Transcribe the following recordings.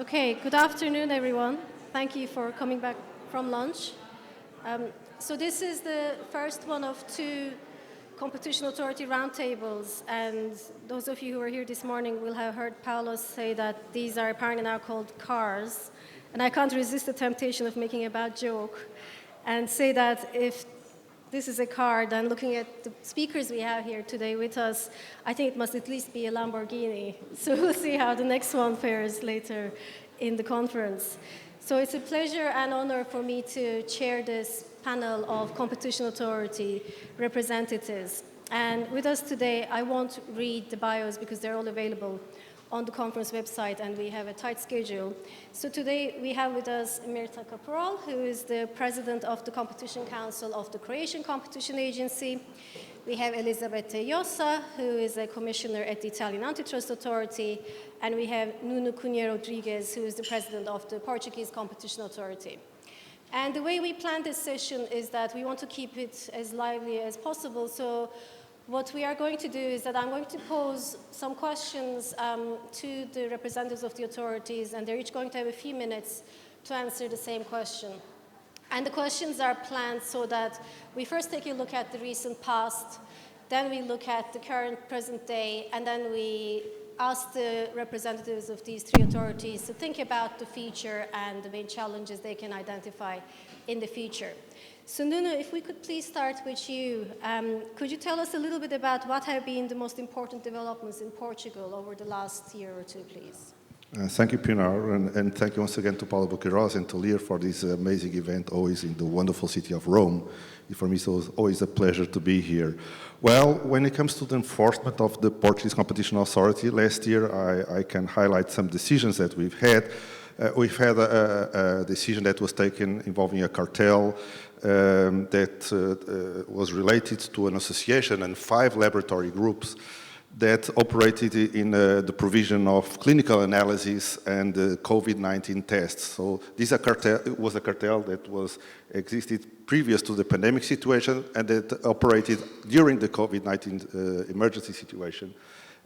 Okay, good afternoon, everyone. Thank you for coming back from lunch. So this is the first one of two Competition Authority roundtables, and those of you who were here this morning will have heard Paolo say that these are apparently now called cars, and I can't resist the temptation of making a bad joke and say that if this is a car, then looking at the speakers we have here today with us, I think it must at least be a Lamborghini. So we'll see how the next one fares later in the conference. So it's a pleasure and honor for me to chair this panel of Competition Authority representatives. And with us today, I won't read the bios because they're all available on the conference website, and we have a tight schedule. So today we have with us Mirta Caporal, who is the president of the Competition Council of the Croatian Competition Agency. We have Elisabetta Jossa, who is a commissioner at the Italian Antitrust Authority. And we have Nuno Cunha Rodrigues, who is the president of the Portuguese Competition Authority. And the way we planned this session is that we want to keep it as lively as possible. So what we are going to do is that I'm going to pose some questions to the representatives of the authorities, and they're each going to have a few minutes to answer the same question. And the questions are planned so that we first take a look at the recent past, then we look at the current present day, and then we ask the representatives of these three authorities to think about the future and the main challenges they can identify in the future. So Nuno, if we could please start with you. Could you tell us a little bit about what have been the most important developments in Portugal over the last year or two, please? Thank you, Pinar, and thank you once again to Paulo Boqueiroz and to Lear for this amazing event, always in the wonderful city of Rome. For me, it's always a pleasure to be here. Well, when it comes to the enforcement of the Portuguese Competition Authority, last year I can highlight some decisions that we've had. We've had a decision that was taken involving a cartel that was related to an association and 5 laboratory groups that operated in the provision of clinical analysis and COVID-19 tests. So this was a cartel that existed previous to the pandemic situation and that operated during the COVID-19 emergency situation,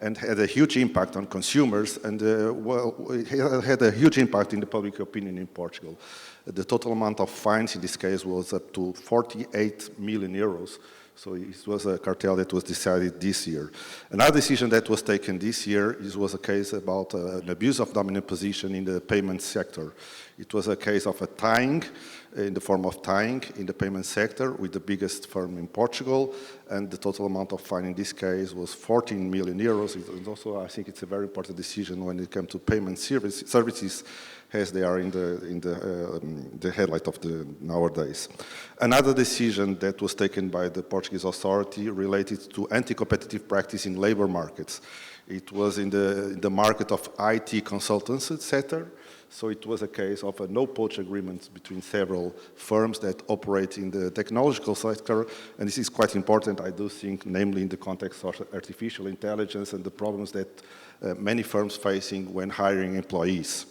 and had a huge impact on consumers, and it had a huge impact in the public opinion in Portugal. The total amount of fines in this case was up to 48 million euros. So it was a cartel that was decided this year. Another decision that was taken this year was a case about an abuse of dominant position in the payment sector. It was a case of a tying, in the form of tying in the payment sector with the biggest firm in Portugal, and the total amount of fine in this case was 14 million euros. And also, I think it's a very important decision when it comes to payment services, as they are in the headlight of the nowadays. Another decision that was taken by the Portuguese authority related to anti-competitive practice in labor markets. It was in the market of IT consultancy sector. So it was a case of a no-poach agreement between several firms that operate in the technological sector. And this is quite important, I do think, namely in the context of artificial intelligence and the problems that many firms facing when hiring employees.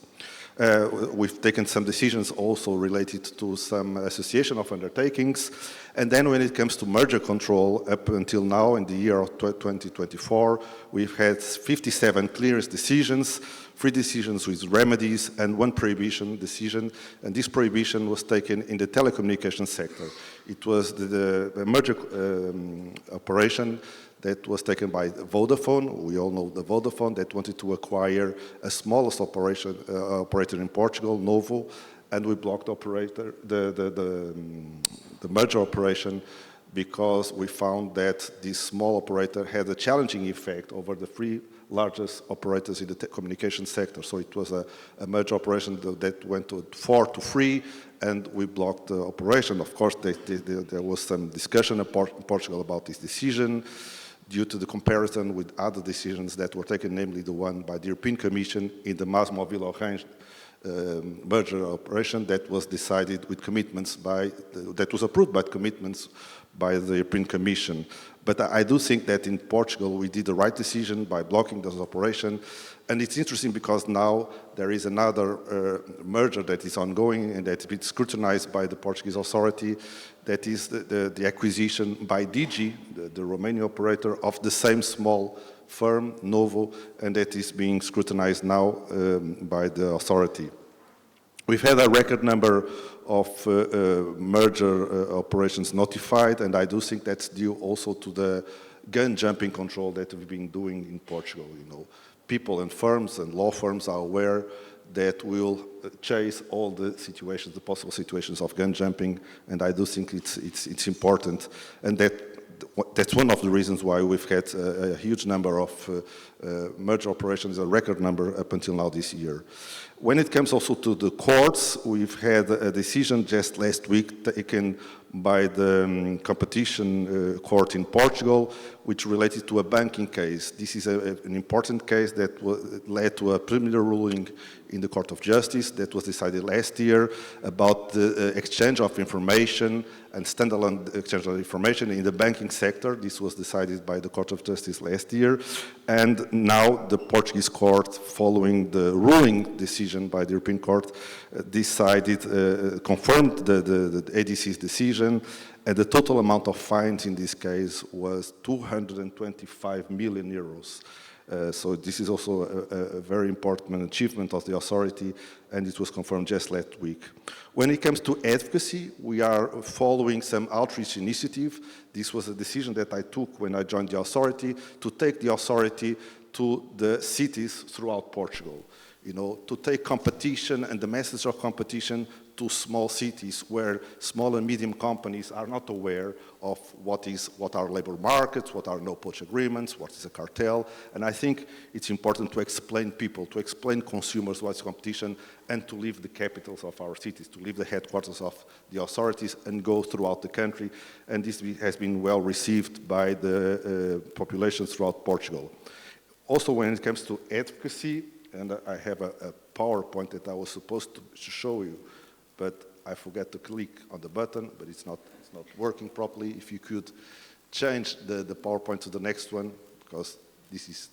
We've taken some decisions also related to some association of undertakings. And then when it comes to merger control, up until now, in the year of 2024, we've had 57 clearance decisions, 3 decisions with remedies, and 1 prohibition decision. And this prohibition was taken in the telecommunications sector. It was the merger operation that was taken by Vodafone. We all know the Vodafone that wanted to acquire a smallest operator in Portugal, Novo, and we blocked the merger operation because we found that this small operator had a challenging effect over the 3 largest operators in the communication sector. So it was a merger operation that went to 4-3, and we blocked the operation. Of course, there was some discussion in Portugal about this decision, due to the comparison with other decisions that were taken, namely the one by the European Commission in the MásMóvil Orange merger operation that was decided with commitments that was approved by commitments by the European Commission. But I do think that in Portugal we did the right decision by blocking this operation. And it's interesting because now there is another merger that is ongoing and that's been scrutinized by the Portuguese authority. That is the acquisition by Digi, the Romanian operator, of the same small firm, novel, and that is being scrutinized now by the authority. We've had a record number of merger operations notified, and I do think that's due also to the gun jumping control that we've been doing in Portugal. You know, people and firms and law firms are aware that we'll chase all the situations, the possible situations of gun jumping, and I do think it's important, and that's one of the reasons why we've had a huge number of merger operations, a record number up until now this year. When it comes also to the courts, we've had a decision just last week taken by the competition court in Portugal, which related to a banking case. This is an important case that led to a preliminary ruling in the Court of Justice that was decided last year about the exchange of information and standalone exchange of information in the banking sector. This was decided by the Court of Justice last year. And now the Portuguese court, following the ruling decision by the European Court, decided, confirmed the ADC's decision, and the total amount of fines in this case was 225 million euros. So this is also a very important achievement of the authority, and it was confirmed just last week. When it comes to advocacy, we are following some outreach initiative. This was a decision that I took when I joined the authority, to take the authority to the cities throughout Portugal. You know, to take competition and the message of competition to small cities where small and medium companies are not aware of what are labor markets, what are no-poach agreements, what is a cartel. And I think it's important to explain people, to explain consumers what's competition, and to leave the capitals of our cities, to leave the headquarters of the authorities and go throughout the country. And this has been well received by the population throughout Portugal. Also, when it comes to advocacy, and I have a PowerPoint that I was supposed to show you, but I forgot to click on the button, but it's not working properly. If you could change the PowerPoint to the next one, because this is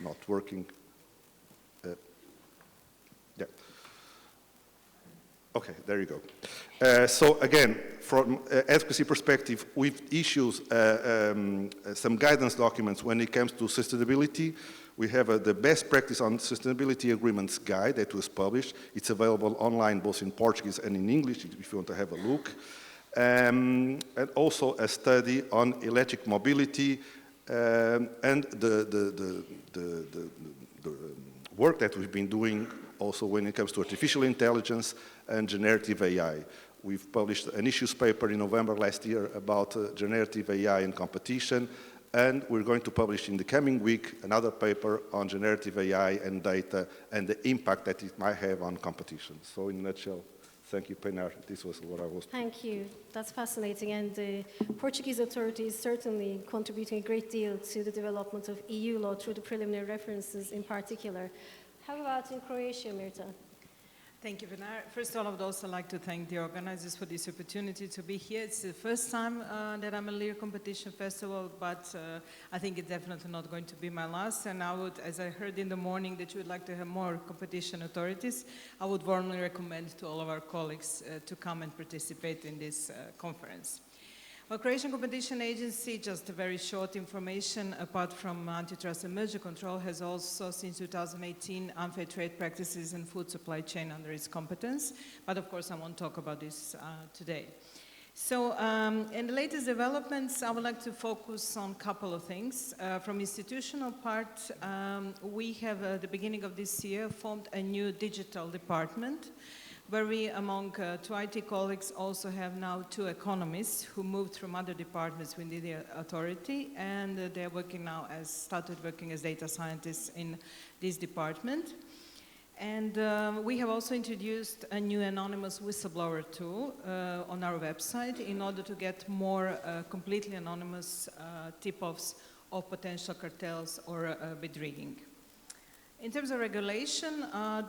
not working. Yeah. Okay, there you go. So again, from advocacy perspective, we've issued some guidance documents when it comes to sustainability. We have the best practice on sustainability agreements guide that was published. It's available online both in Portuguese and in English if you want to have a look. And also a study on electric mobility and the work that we've been doing also when it comes to artificial intelligence and generative AI. We've published an issues paper in November last year about generative AI and competition. And we're going to publish in the coming week another paper on generative AI and data and the impact that it might have on competition. So in a nutshell, thank you, Pinar. This was what I was... Thank you. That's fascinating. And the Portuguese authority is certainly contributing a great deal to the development of EU law through the preliminary references in particular. How about in Croatia, Mirta? Thank you, Pinar. First of all, I would also like to thank the organizers for this opportunity to be here. It's the first time that I'm at Lear Competition Festival, but I think it's definitely not going to be my last. And I would, as I heard in the morning that you would like to have more competition authorities, I would warmly recommend to all of our colleagues to come and participate in this conference. Well, Croatian Competition Agency, just a very short information, apart from antitrust and merger control, has also, since 2018, unfair trade practices and food supply chain under its competence. But of course, I won't talk about this today. So, in the latest developments, I would like to focus on a couple of things. From institutional part, we have, at the beginning of this year, formed a new digital department, where we, among two IT colleagues, also have now two economists who moved from other departments within the authority, and they're working now started working as data scientists in this department. And we have also introduced a new anonymous whistleblower tool on our website in order to get more completely anonymous tip-offs of potential cartels or bid rigging. In terms of regulation,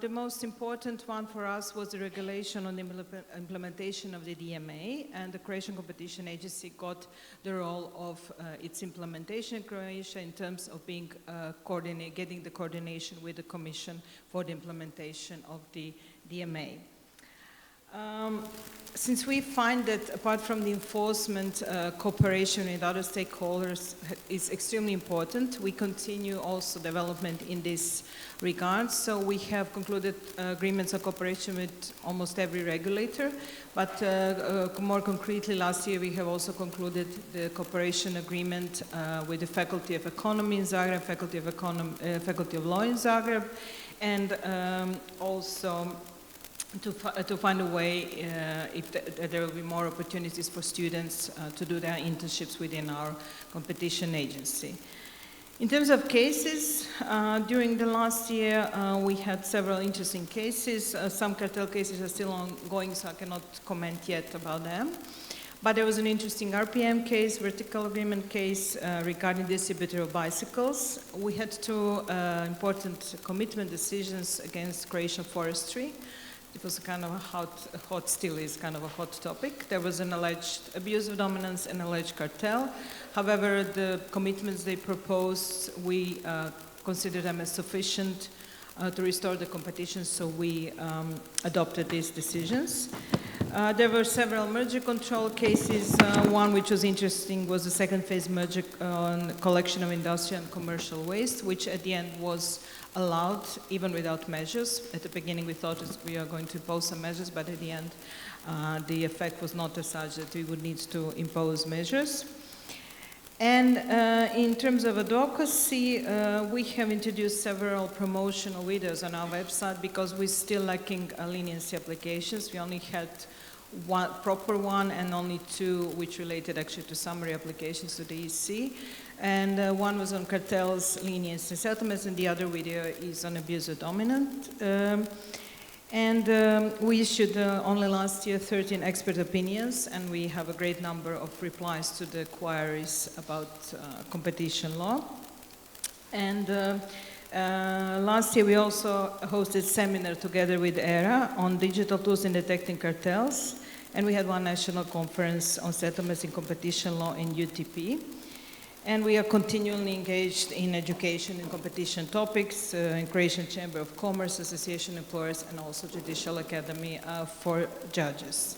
the most important one for us was the regulation on the implementation of the DMA, and the Croatian Competition Agency got the role of its implementation in Croatia in terms of being getting the coordination with the Commission for the implementation of the DMA. Since we find that apart from the enforcement, cooperation with other stakeholders is extremely important, we continue also development in this regard. So we have concluded agreements of cooperation with almost every regulator, but more concretely last year we have also concluded the cooperation agreement with the Faculty of Economy in Zagreb, Faculty of Law in Zagreb, and also to find a way if there will be more opportunities for students to do their internships within our competition agency. In terms of cases, during the last year we had several interesting cases. Some cartel cases are still ongoing, so I cannot comment yet about them. But there was an interesting RPM case, vertical agreement case, regarding distributor of bicycles. We had two important commitment decisions against Croatian forestry. It was kind of still is kind of a hot topic. There was an alleged abuse of dominance and alleged cartel. However, the commitments they proposed, we consider them as sufficient to restore the competition, so we adopted these decisions. There were several merger control cases. One which was interesting was the second phase merger on collection of industrial and commercial waste, which at the end was allowed even without measures. At the beginning we thought we are going to impose some measures, but at the end the effect was not as such that we would need to impose measures. And in terms of advocacy, we have introduced several promotional videos on our website because we're still lacking leniency applications. We only had one proper one and only two which related actually to summary applications to the EC. And one was on cartels, leniency settlements, and the other video is on abuse of dominant. We issued only last year 13 expert opinions, and we have a great number of replies to the queries about competition law. And last year we also hosted a seminar together with ERA on digital tools in detecting cartels, and we had one national conference on settlements in competition law in UTP. And we are continually engaged in education and competition topics in Croatian Chamber of Commerce, Association of Employers, and also Judicial Academy for judges.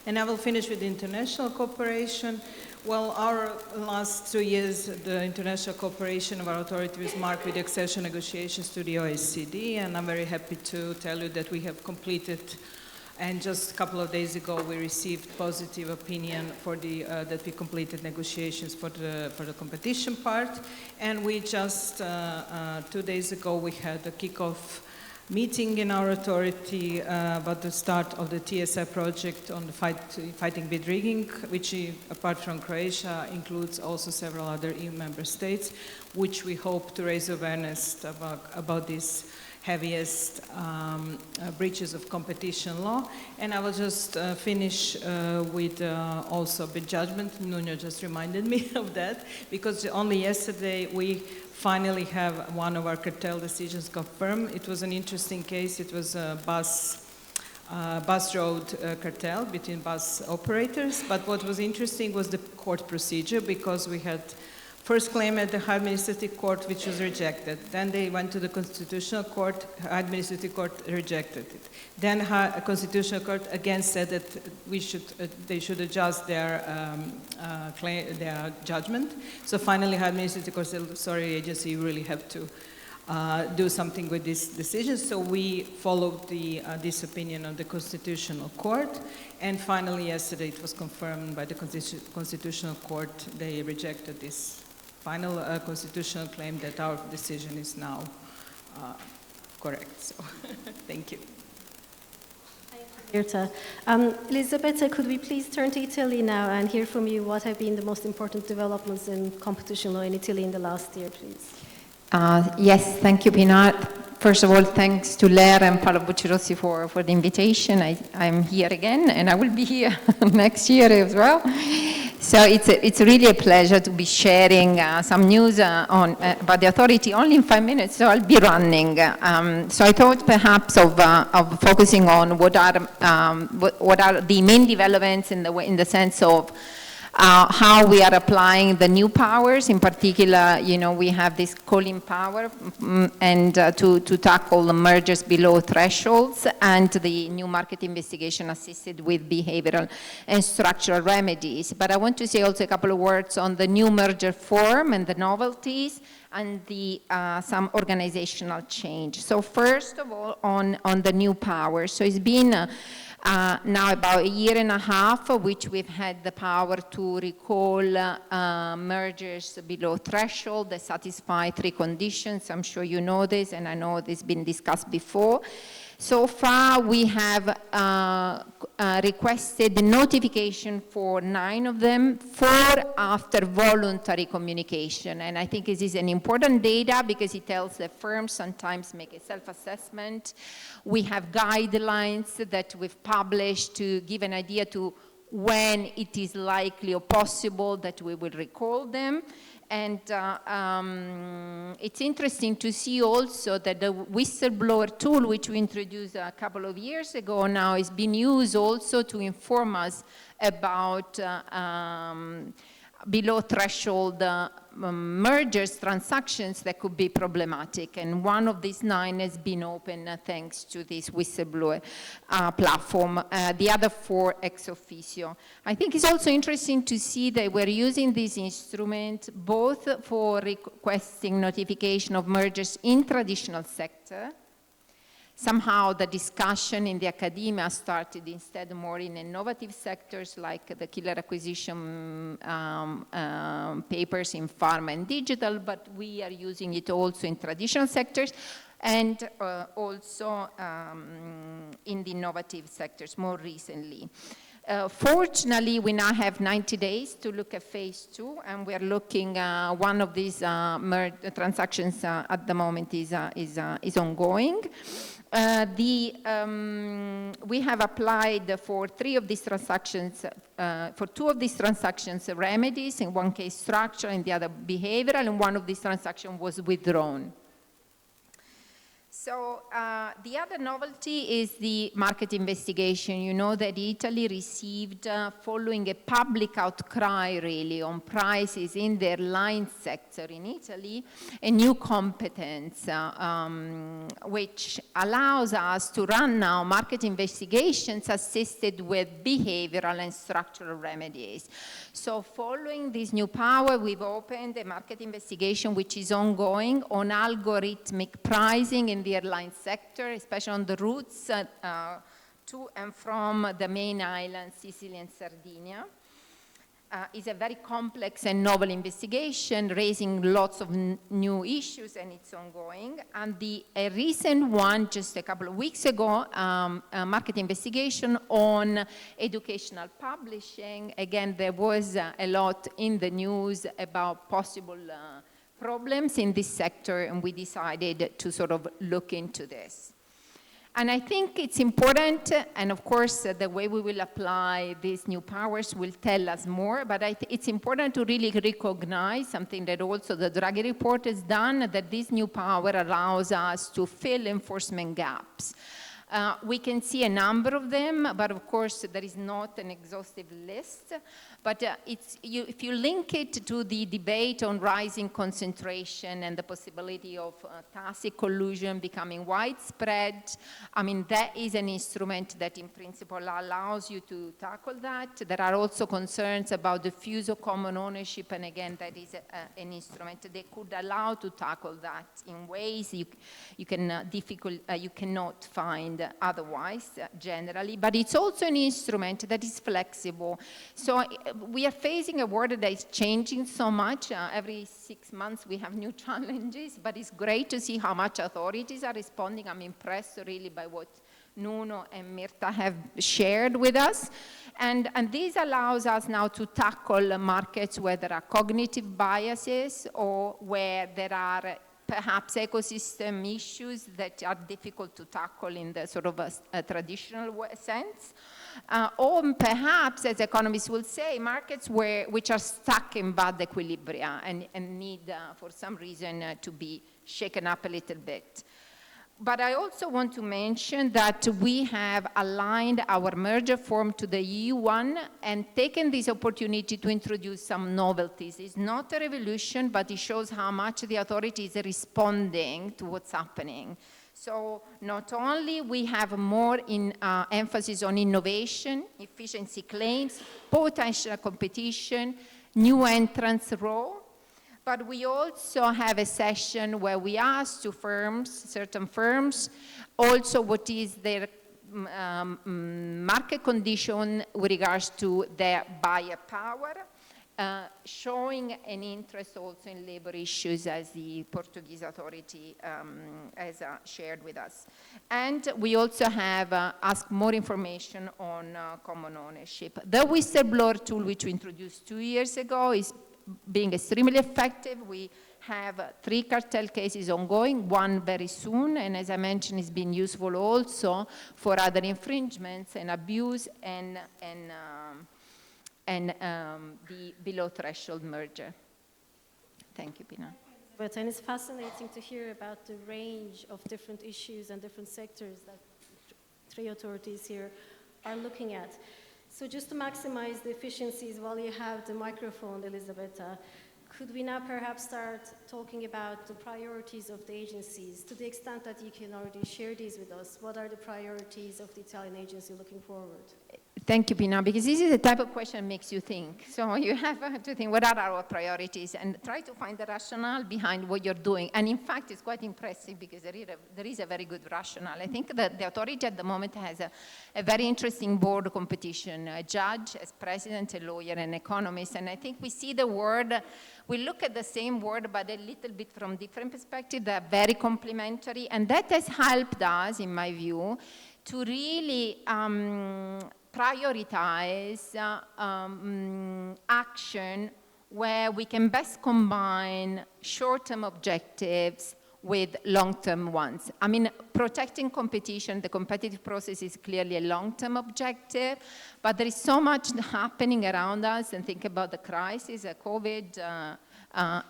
And I will finish with international cooperation. Well, our last 2 years, the international cooperation of our authority was marked with accession negotiations to the OECD, and I'm very happy to tell you that we have completed. And just a couple of days ago, we received positive opinion for the that we completed negotiations for the competition part. And we just 2 days ago we had a kickoff meeting in our authority about the start of the TSI project on the fighting bid rigging, which apart from Croatia includes also several other EU member states, which we hope to raise awareness about this heaviest breaches of competition law. And I will just finish with also a bit judgment. Nuno just reminded me of that, because only yesterday we finally have one of our cartel decisions confirmed. It was an interesting case. It was a bus road cartel between bus operators. But what was interesting was the court procedure, because we had first claim at the High Administrative Court, which was rejected. Then they went to the Constitutional Court. High Administrative Court rejected it. Then Constitutional Court again said that they should adjust their their judgment. So finally, High Administrative Court said, "Sorry, agency, you really have to do something with this decision." So we followed this opinion of the Constitutional Court. And finally, yesterday, it was confirmed by the Constitutional Court. They rejected this final constitutional claim that our decision is now correct. So, thank you. Thank you, Elisabetta, could we please turn to Italy now and hear from you what have been the most important developments in competition law in Italy in the last year, please? Yes, thank you, Pinar. First of all, thanks to Lera and Paolo Buccirossi for the invitation. I'm here again, and I will be here next year as well. So it's really a pleasure to be sharing some news about the authority only in 5 minutes, so I'll be running. So I thought perhaps of focusing on what are the main developments in the sense of how we are applying the new powers. In particular, we have this calling power and to tackle the mergers below thresholds and the new market investigation assisted with behavioral and structural remedies. But I want to say also a couple of words on the new merger form and the novelties and the some organizational change. So first of all, on the new powers. So it's been now about a year and a half, which we've had the power to recall mergers below threshold that satisfy 3 conditions. I'm sure you know this, and I know this has been discussed before. So far, we have requested notification for 9 of them, 4 after voluntary communication. And I think this is an important data because it tells the firms sometimes make a self-assessment. We have guidelines that we've published to give an idea to when it is likely or possible that we will recall them. And it's interesting to see also that the whistleblower tool, which we introduced a couple of years ago now, is being used also to inform us about below threshold mergers, transactions that could be problematic. And one of these 9 has been open thanks to this whistleblower platform. The other 4 ex officio. I think it's also interesting to see that we're using this instrument both for requesting notification of mergers in traditional sector. Somehow the discussion in the academia started instead more in innovative sectors like the killer acquisition papers in pharma and digital, but we are using it also in traditional sectors and also in the innovative sectors more recently. Fortunately, we now have 90 days to look at phase 2, and we are looking, one of these transactions at the moment is ongoing. We have applied for 3 of these transactions, for 2 of these transactions remedies, in one case structural, in the other behavioral, and one of these transactions was withdrawn. So the other novelty is the market investigation. You know that Italy received, following a public outcry really on prices in the airline sector in Italy, a new competence which allows us to run now market investigations assisted with behavioral and structural remedies. So following this new power, we've opened a market investigation which is ongoing on algorithmic pricing in the airline sector, especially on the routes to and from the main islands, Sicily and Sardinia. It's a very complex and novel investigation, raising lots of new issues, and it's ongoing. And a recent one, just a couple of weeks ago, a market investigation on educational publishing. Again, there was a lot in the news about possible problems in this sector, and we decided to sort of look into this. And I think it's important, and of course the way we will apply these new powers will tell us more, but it's important to really recognize something that also the Draghi report has done, that this new power allows us to fill enforcement gaps. We can see a number of them, but of course there is not an exhaustive list. But if you link it to the debate on rising concentration and the possibility of tacit collusion becoming widespread, I mean, that is an instrument that in principle allows you to tackle that. There are also concerns about the fuse of common ownership, and again, that is an instrument that could allow to tackle that in ways you cannot find otherwise, generally. But it's also an instrument that is flexible. So we are facing a world that is changing so much. Every 6 months we have new challenges, but it's great to see how much authorities are responding. I'm impressed really by what Nuno and Mirta have shared with us. And this allows us now to tackle markets where there are cognitive biases or where there are perhaps ecosystem issues that are difficult to tackle in the sort of a traditional sense. Or perhaps, as economists will say, markets which are stuck in bad equilibria and need, for some reason, to be shaken up a little bit. But I also want to mention that we have aligned our merger form to the EU one and taken this opportunity to introduce some novelties. It's not a revolution, but it shows how much the authority is responding to what's happening. So not only we have more emphasis on innovation, efficiency claims, potential competition, new entrants role, but we also have a session where we ask to firms, certain firms, also what is their market condition with regards to their buyer power, showing an interest also in labor issues as the Portuguese authority has shared with us. And we also have asked more information on common ownership. The whistleblower tool, which we introduced 2 years ago, is being extremely effective. We have 3 cartel cases ongoing, 1 very soon, and as I mentioned, it's been useful also for other infringements and abuse and the below threshold merger. Thank you, Pina. But and it's fascinating to hear about the range of different issues and different sectors that 3 authorities here are looking at. So just to maximize the efficiencies while you have the microphone, Elisabetta, could we now perhaps start talking about the priorities of the agencies, to the extent that you can already share these with us? What are the priorities of the Italian agency looking forward? Thank you, Pina, because this is the type of question that makes you think. So you have to think, what are our priorities? And try to find the rationale behind what you're doing. And in fact, it's quite impressive because there is a very good rationale. I think that the authority at the moment has a very interesting board competition, a judge, as president, a lawyer, an economist. And I think we see the word, we look at the same word, but a little bit from different perspectives. They're very complementary. And that has helped us, in my view, to really prioritize action where we can best combine short-term objectives with long-term ones. I mean, protecting competition, the competitive process is clearly a long-term objective, but there is so much happening around us, and think about the crisis, COVID,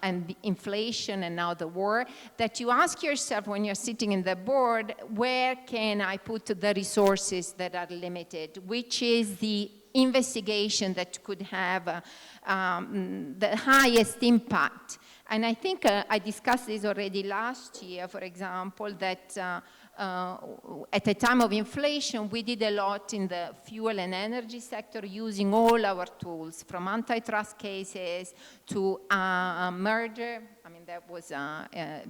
and the inflation and now the war, that you ask yourself when you're sitting in the board, where can I put the resources that are limited? Which is the investigation that could have the highest impact? And I think I discussed this already last year, for example, that at a time of inflation, we did a lot in the fuel and energy sector using all our tools, from antitrust cases to merger. I mean, that was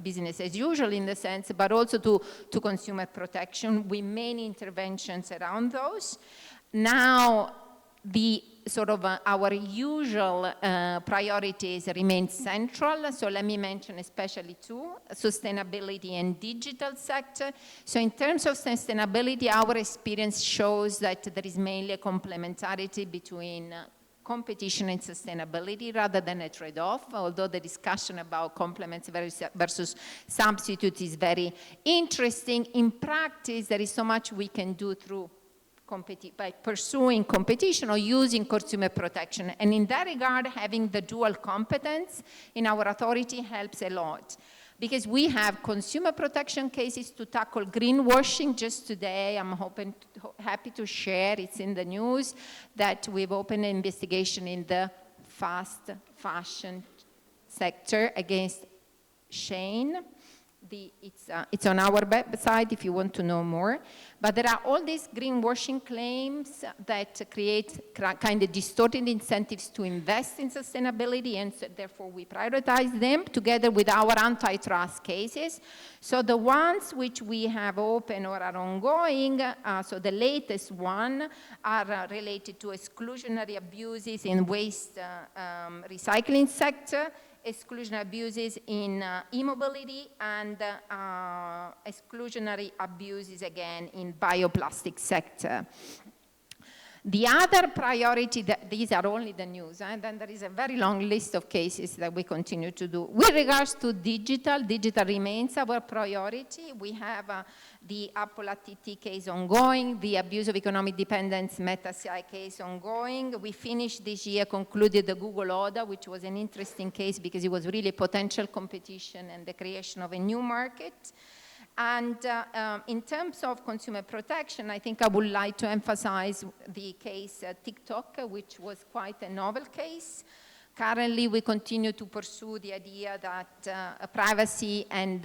business as usual in the sense, but also to consumer protection with many interventions around those. Now, the sort of our usual priorities remain central. So let me mention especially 2, sustainability and digital sector. So in terms of sustainability, our experience shows that there is mainly a complementarity between competition and sustainability rather than a trade-off, although the discussion about complements versus substitutes is very interesting. In practice, there is so much we can do through by pursuing competition or using consumer protection. And in that regard, having the dual competence in our authority helps a lot. Because we have consumer protection cases to tackle greenwashing. Just today, I'm happy to share, it's in the news, that we've opened an investigation in the fast fashion sector against Shein. It's on our website if you want to know more. But there are all these greenwashing claims that create kind of distorted incentives to invest in sustainability, and so therefore we prioritize them together with our antitrust cases. So the ones which we have open or are ongoing, so the latest one, are related to exclusionary abuses in waste recycling sector, exclusionary abuses in e-mobility, and exclusionary abuses again in bioplastic sector. The other priority, these are only the news, and then there is a very long list of cases that we continue to do. With regards to digital remains our priority. We have the Apple ATT case ongoing, the abuse of economic dependence Meta-CI case ongoing. We finished this year, concluded the Google order, which was an interesting case because it was really potential competition and the creation of a new market. And in terms of consumer protection, I think I would like to emphasize the case TikTok, which was quite a novel case. Currently, we continue to pursue the idea that privacy and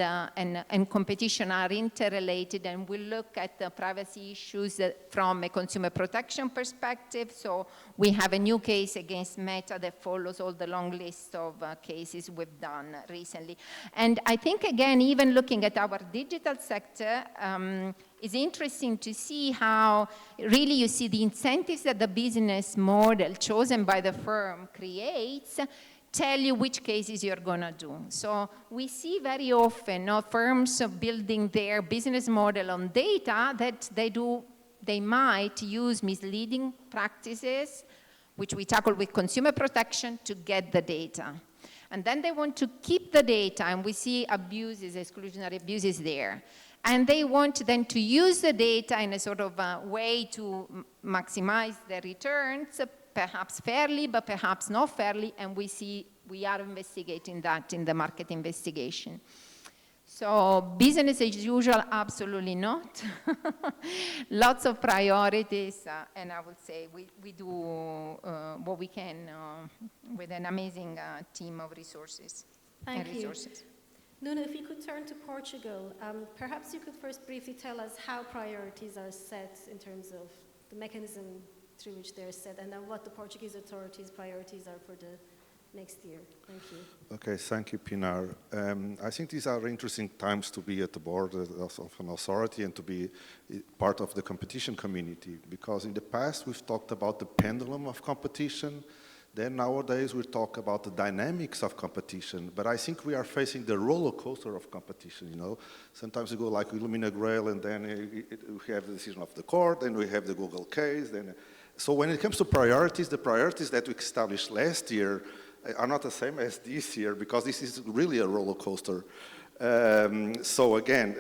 competition are interrelated, and we look at the privacy issues from a consumer protection perspective. So we have a new case against Meta that follows all the long list of cases we've done recently. And I think, again, even looking at our digital sector, it's interesting to see how really you see the incentives that the business model chosen by the firm creates tell you which cases you're going to do. So we see very often firms building their business model on data that they might use misleading practices, which we tackle with consumer protection, to get the data. And then they want to keep the data, and we see abuses, exclusionary abuses there. And they want then to use the data in a sort of way to maximize their returns, perhaps fairly, but perhaps not fairly, and we are investigating that in the market investigation. So business as usual, absolutely not. Lots of priorities, and I would say we do what we can with an amazing team of resources. Thank you. Nuno, if you could turn to Portugal, perhaps you could first briefly tell us how priorities are set in terms of the mechanism through which they're set, and then what the Portuguese authorities' priorities are for the next year. Thank you. Okay, thank you, Pinar. I think these are interesting times to be at the board of an authority and to be part of the competition community, because in the past we've talked about the pendulum of competition. Then nowadays we talk about the dynamics of competition, but I think we are facing the roller coaster of competition, you know. Sometimes we go like Illumina Grail, and then we have the decision of the court, then we have the Google case. So when it comes to priorities, the priorities that we established last year are not the same as this year, because this is really a roller coaster. So again,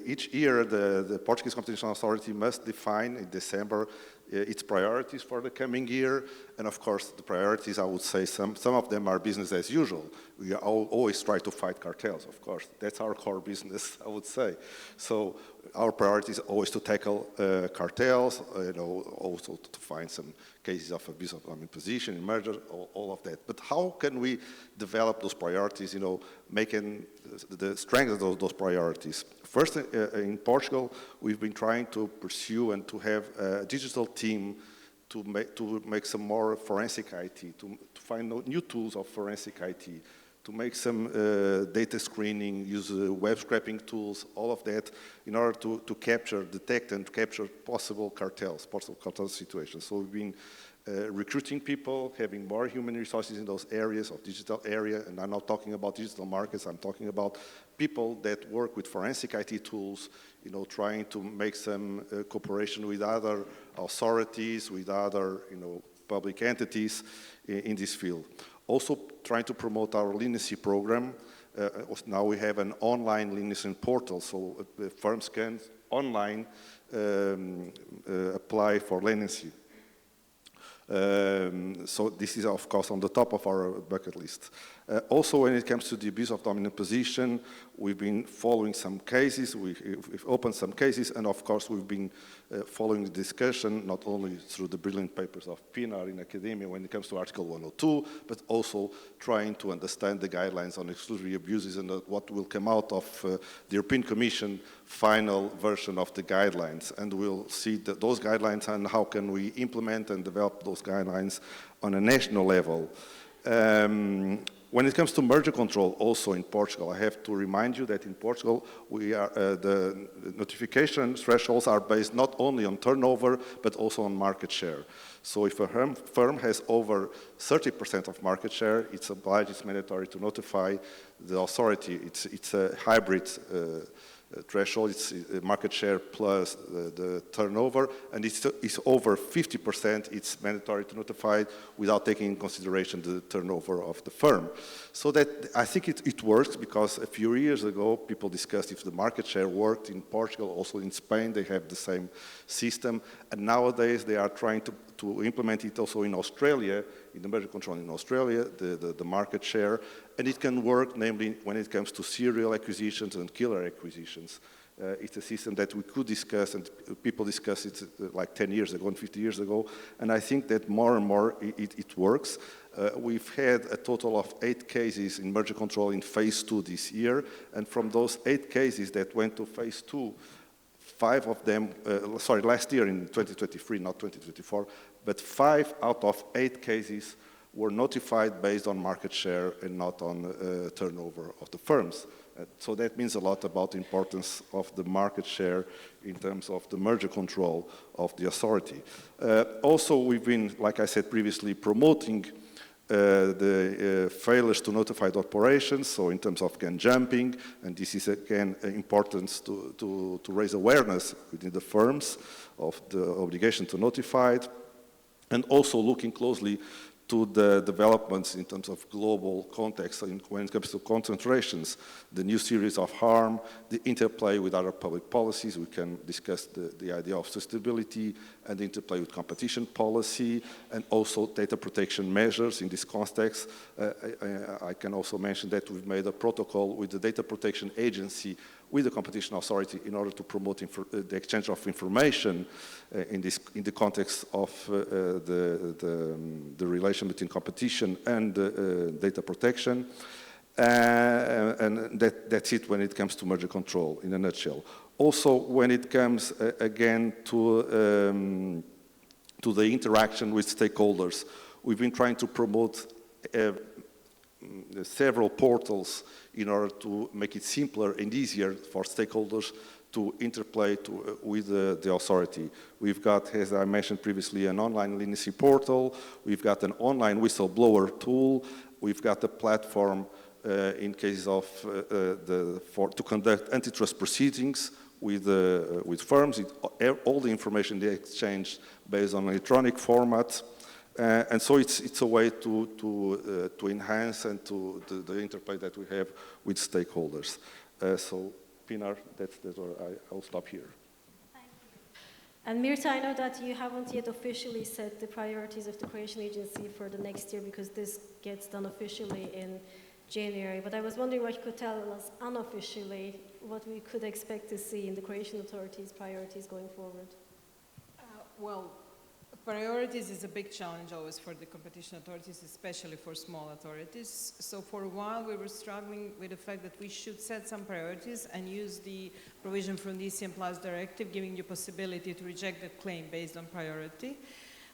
each year the Portuguese Competition Authority must define in December its priorities for the coming year. And of course, the priorities, I would say, some of them are business as usual. We always try to fight cartels, of course. That's our core business, I would say. So our priority is always to tackle cartels, also to find some cases of abuse of dominant position, merger, all of that. But how can we develop those priorities, making the strength of those priorities? First, in Portugal, we've been trying to pursue and to have a digital team to make some more forensic IT, to find new tools of forensic IT, to make some data screening, use web scraping tools, all of that, in order to detect and capture possible cartel situations. So we've been recruiting people, having more human resources in those areas of digital area, and I'm not talking about digital markets, I'm talking about people that work with forensic IT tools, trying to make some cooperation with other authorities, with other, public entities in this field. Also trying to promote our leniency program. Now we have an online leniency portal, so firms can online apply for leniency. So this is, of course, on the top of our bucket list. Also, when it comes to the abuse of dominant position, we've been following some cases, we've opened some cases, and of course we've been following the discussion, not only through the brilliant papers of Pinar in academia when it comes to Article 102, but also trying to understand the guidelines on exclusionary abuses and what will come out of the European Commission final version of the guidelines. And we'll see those guidelines and how can we implement and develop those guidelines on a national level. When it comes to merger control, also in Portugal, I have to remind you that in Portugal, the notification thresholds are based not only on turnover, but also on market share. So if a firm has over 30% of market share, it's obliged, it's mandatory to notify the authority. It's a hybrid threshold, it's market share plus the turnover, and it's over 50%, it's mandatory to notify without taking in consideration the turnover of the firm. So that I think it works, because a few years ago people discussed if the market share worked in Portugal, also in Spain they have the same system, and nowadays they are trying to implement it also in Australia in the merger control in Australia, the market share, and it can work, namely, when it comes to serial acquisitions and killer acquisitions. It's a system that we could discuss, and people discussed it like 10 years ago and 50 years ago, and I think that more and more it works. We've had a total of 8 cases in merger control in phase 2 this year, and from those 8 cases that went to phase 2, 5 of them, last year in 2023, not 2024, but 5 out of 8 cases were notified based on market share and not on turnover of the firms. So that means a lot about the importance of the market share in terms of the merger control of the authority. Also, we've been, like I said previously, promoting the failures to notified operations, so in terms of gun jumping, and this is again important to raise awareness within the firms of the obligation to notify, and also looking closely to the developments in terms of global context when it comes to concentrations, the new series of harm, the interplay with other public policies. We can discuss the idea of sustainability and the interplay with competition policy, and also data protection measures in this context. I can also mention that we've made a protocol with the Data Protection Agency with the Competition Authority in order to promote the exchange of information in the context of the relation between competition and data protection. And that's it when it comes to merger control in a nutshell. Also, when it comes again to the interaction with stakeholders, we've been trying to promote several portals in order to make it simpler and easier for stakeholders to interplay with the authority. We've got, as I mentioned previously, an online leniency portal. We've got an online whistleblower tool. We've got a platform in case of to conduct antitrust proceedings with firms. All the information they exchange based on electronic format. And so it's a way to enhance and the interplay that we have with stakeholders. So, Pinar, that's where I'll stop here. Thank you. And Mirta, I know that you haven't yet officially set the priorities of the Croatian agency for the next year because this gets done officially in January. But I was wondering what you could tell us unofficially, what we could expect to see in the Croatian authorities' priorities going forward. Well, priorities is a big challenge always for the competition authorities, especially for small authorities. So for a while we were struggling with the fact that we should set some priorities and use the provision from the ECM Plus directive, giving you possibility to reject the claim based on priority.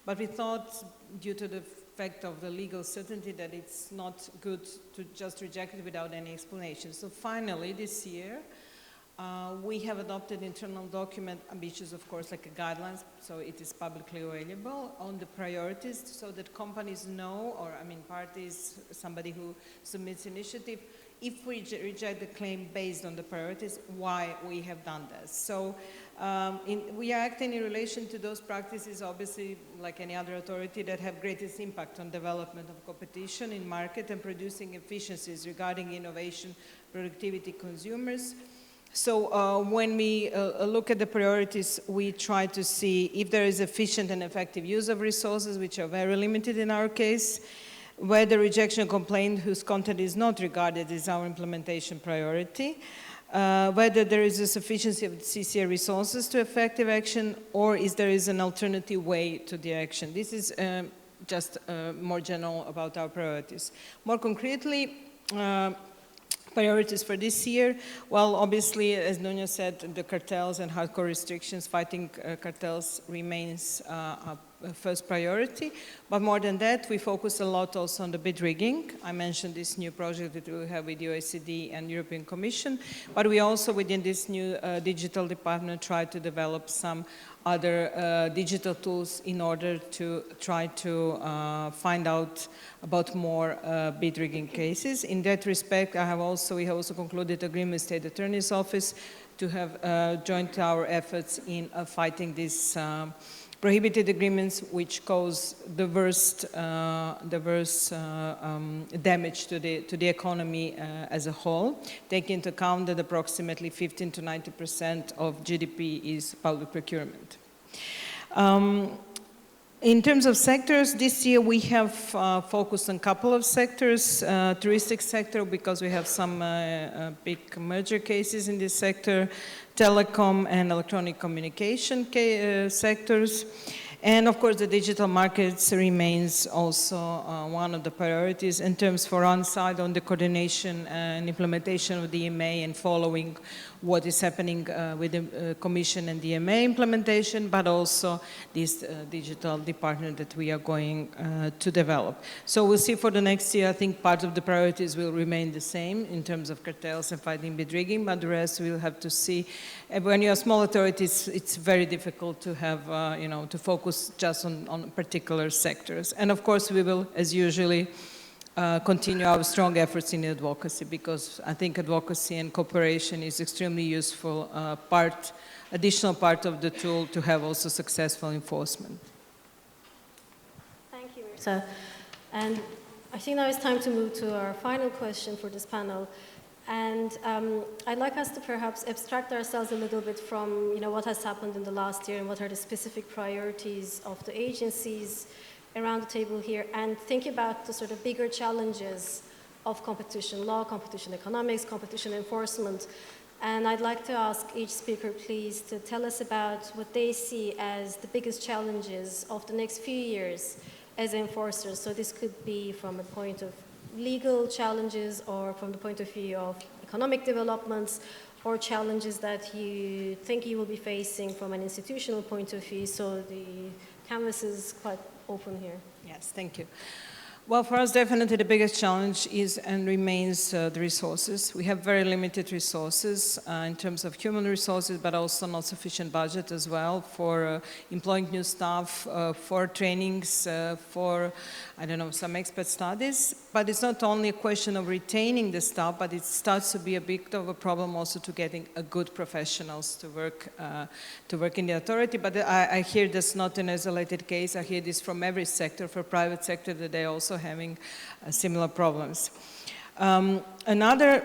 But we thought, due to the fact of the legal certainty, that it's not good to just reject it without any explanation. So finally, this year, we have adopted internal document, ambitious of course, like a guidelines, so it is publicly available, on the priorities so that companies know, or I mean parties, somebody who submits initiative, if we reject the claim based on the priorities, why we have done this. So we are acting in relation to those practices, obviously, like any other authority, that have greatest impact on development of competition in market and producing efficiencies regarding innovation, productivity, consumers. So when we look at the priorities, we try to see if there is efficient and effective use of resources, which are very limited in our case, whether rejection complaint whose content is not regarded as our implementation priority, whether there is a sufficiency of CCA resources to effective action, or is there is an alternative way to the action. This is just more general about our priorities. More concretely, priorities for this year, well, obviously, as Nuno said, the cartels and hardcore restrictions, fighting cartels remains a first priority. But more than that, we focus a lot also on the bid rigging. I mentioned this new project that we have with the OECD and European Commission, but we also, within this new digital department, try to develop some other digital tools in order to try to find out about more bid rigging cases. In that respect, we have also concluded agreement with State Attorney's Office to have joined our efforts in fighting these prohibited agreements, which cause the worst damage to the economy as a whole, taking into account that approximately 15 to 90% of GDP is public procurement. In terms of sectors, this year we have focused on a couple of sectors. Touristic sector, because we have some big merger cases in this sector, telecom and electronic communication sectors. And of course, the digital markets remains also one of the priorities in terms for on-site on the coordination and implementation of the EMA and following what is happening with the Commission and the EMA implementation, but also this digital department that we are going to develop. So we'll see for the next year. I think part of the priorities will remain the same in terms of cartels and fighting bid rigging, but the rest we'll have to see. When you're a small authority, it's very difficult to have, to focus just on particular sectors. And of course, we will, as usually, continue our strong efforts in advocacy, because I think advocacy and cooperation is extremely useful additional part of the tool to have also successful enforcement. Thank you, Mirza. And I think now it's time to move to our final question for this panel. And I'd like us to perhaps abstract ourselves a little bit from what has happened in the last year and what are the specific priorities of the agencies around the table here, and think about the sort of bigger challenges of competition law, competition economics, competition enforcement. And I'd like to ask each speaker, please, to tell us about what they see as the biggest challenges of the next few years as enforcers. So this could be from a point of legal challenges or from the point of view of economic developments or challenges that you think you will be facing from an institutional point of view. So the canvas is quite open here. Yes, thank you. Well, for us, definitely the biggest challenge is and remains the resources. We have very limited resources in terms of human resources, but also not sufficient budget as well for employing new staff, for trainings, for, some expert studies. But it's not only a question of retaining the staff, but it starts to be a bit of a problem also to getting a good professionals to work in the authority. But I hear this not an isolated case. I hear this from every sector, for private sector, that they also having similar problems. Another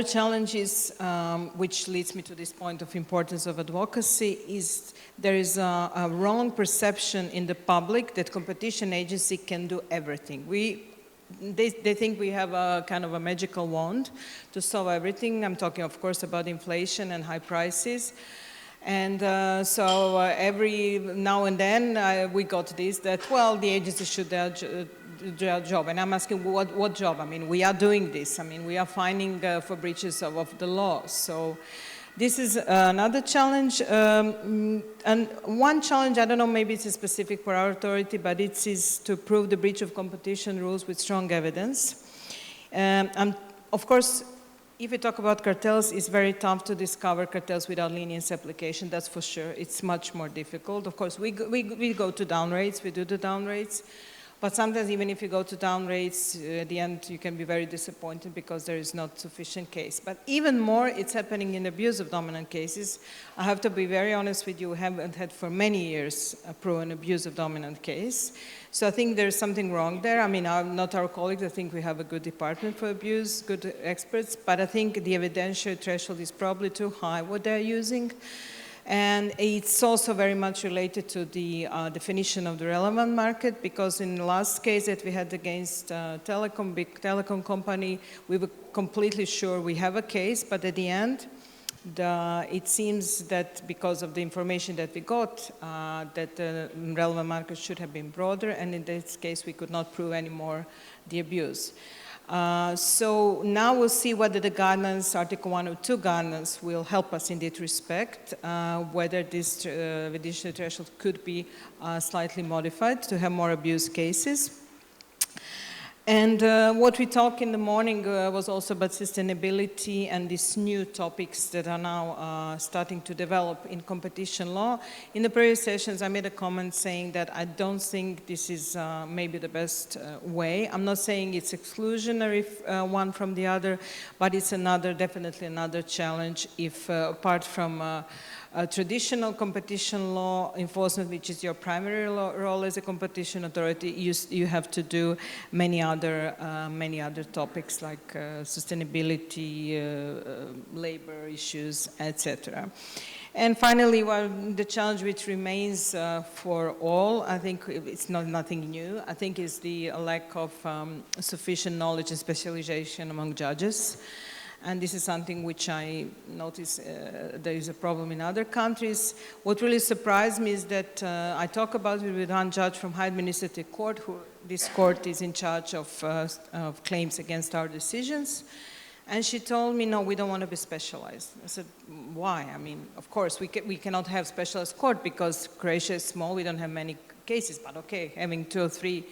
challenge is, which leads me to this point of importance of advocacy, is there is a wrong perception in the public that competition agency can do everything. They think we have a kind of a magical wand to solve everything. I'm talking, of course, about inflation and high prices. And so every now and then we got this, that, well, the agency should do their job. And I'm asking, what job? I mean, we are doing this. I mean, we are finding for breaches of the law. So this is another challenge. And one challenge, I don't know, maybe it's specific for our authority, but it is to prove the breach of competition rules with strong evidence. And of course, if we talk about cartels, it's very tough to discover cartels without lenience application, that's for sure. It's much more difficult. Of course, we go to down rates, we do the down rates, but sometimes even if you go to down rates, at the end you can be very disappointed because there is not sufficient case. But even more, it's happening in abuse of dominant cases. I have to be very honest with you, we haven't had for many years a proven abuse of dominant case. So I think there's something wrong there. I mean, not our colleagues, I think we have a good department for abuse, good experts, but I think the evidentiary threshold is probably too high, what they're using. And it's also very much related to the definition of the relevant market, because in the last case that we had against big telecom company, we were completely sure we have a case, but at the end, it seems that because of the information that we got, that the relevant market should have been broader, and in this case, we could not prove anymore the abuse. So now we'll see whether the guidelines, Article 102 guidelines, will help us in that respect, whether this additional threshold could be slightly modified to have more abuse cases. And what we talked in the morning was also about sustainability and these new topics that are now starting to develop in competition law. In the previous sessions, I made a comment saying that I don't think this is maybe the best way. I'm not saying it's exclusionary one from the other, but it's definitely another challenge if apart from traditional competition law enforcement, which is your primary role as a competition authority, you have to do many other topics like sustainability, labor issues, etc. And finally, well, the challenge which remains for all, I think it's nothing new, I think is the lack of sufficient knowledge and specialization among judges. And this is something which I notice there is a problem in other countries. What really surprised me is that I talk about it with one judge from High Administrative Court, this court is in charge of claims against our decisions. And she told me, no, we don't want to be specialized. I said, why? I mean, of course, we cannot have specialist court because Croatia is small, we don't have many cases, but okay, having 2 or 3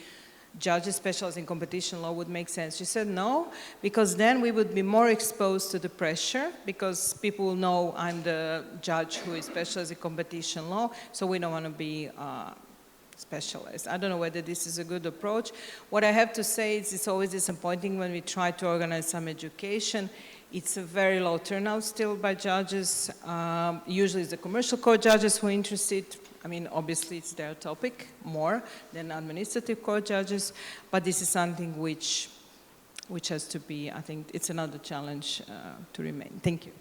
judges specialized in competition law would make sense. She said, no, because then we would be more exposed to the pressure because people will know I'm the judge who is specialized in competition law, so we don't want to be specialized. I don't know whether this is a good approach. What I have to say is it's always disappointing when we try to organize some education. It's a very low turnout still by judges. Usually it's the commercial court judges who are interested. I mean, obviously it's their topic more than administrative court judges, but this is something which has to be, I think it's another challenge to remain. Thank you.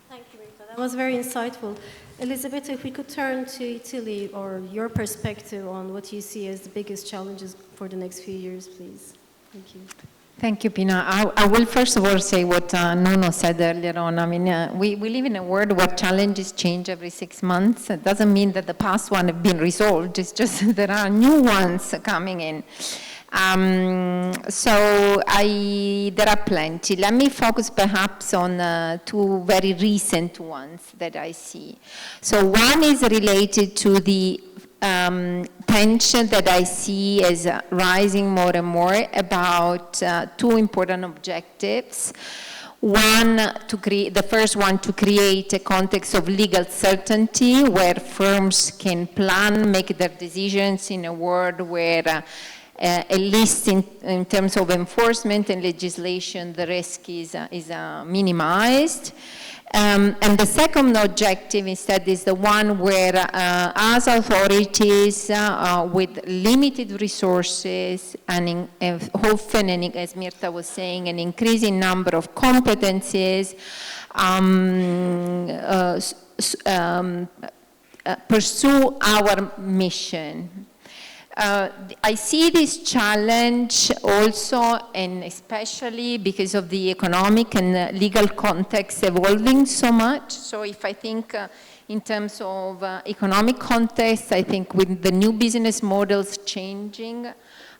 Thank you, Rita. That was very insightful. Elizabeth, if we could turn to Italy or your perspective on what you see as the biggest challenges for the next few years, please. Thank you. Thank you, Pina. I will first of all say what Nuno said earlier on. I mean, we live in a world where challenges change every 6 months. It doesn't mean that the past one have been resolved. It's just there are new ones coming in. There are plenty. Let me focus perhaps on 2 very recent ones that I see. So one is related to the tension that I see as rising more and more about 2 important objectives. One, the first one, to create a context of legal certainty where firms can plan, make their decisions in a world where at least in terms of enforcement and legislation, the risk is minimized. And the second objective instead is the one where as authorities with limited resources and often, and as Mirta was saying, an increasing number of competencies, pursue our mission. I see this challenge also, and especially because of the economic and legal context evolving so much. So if I think in terms of economic context, I think with the new business models changing,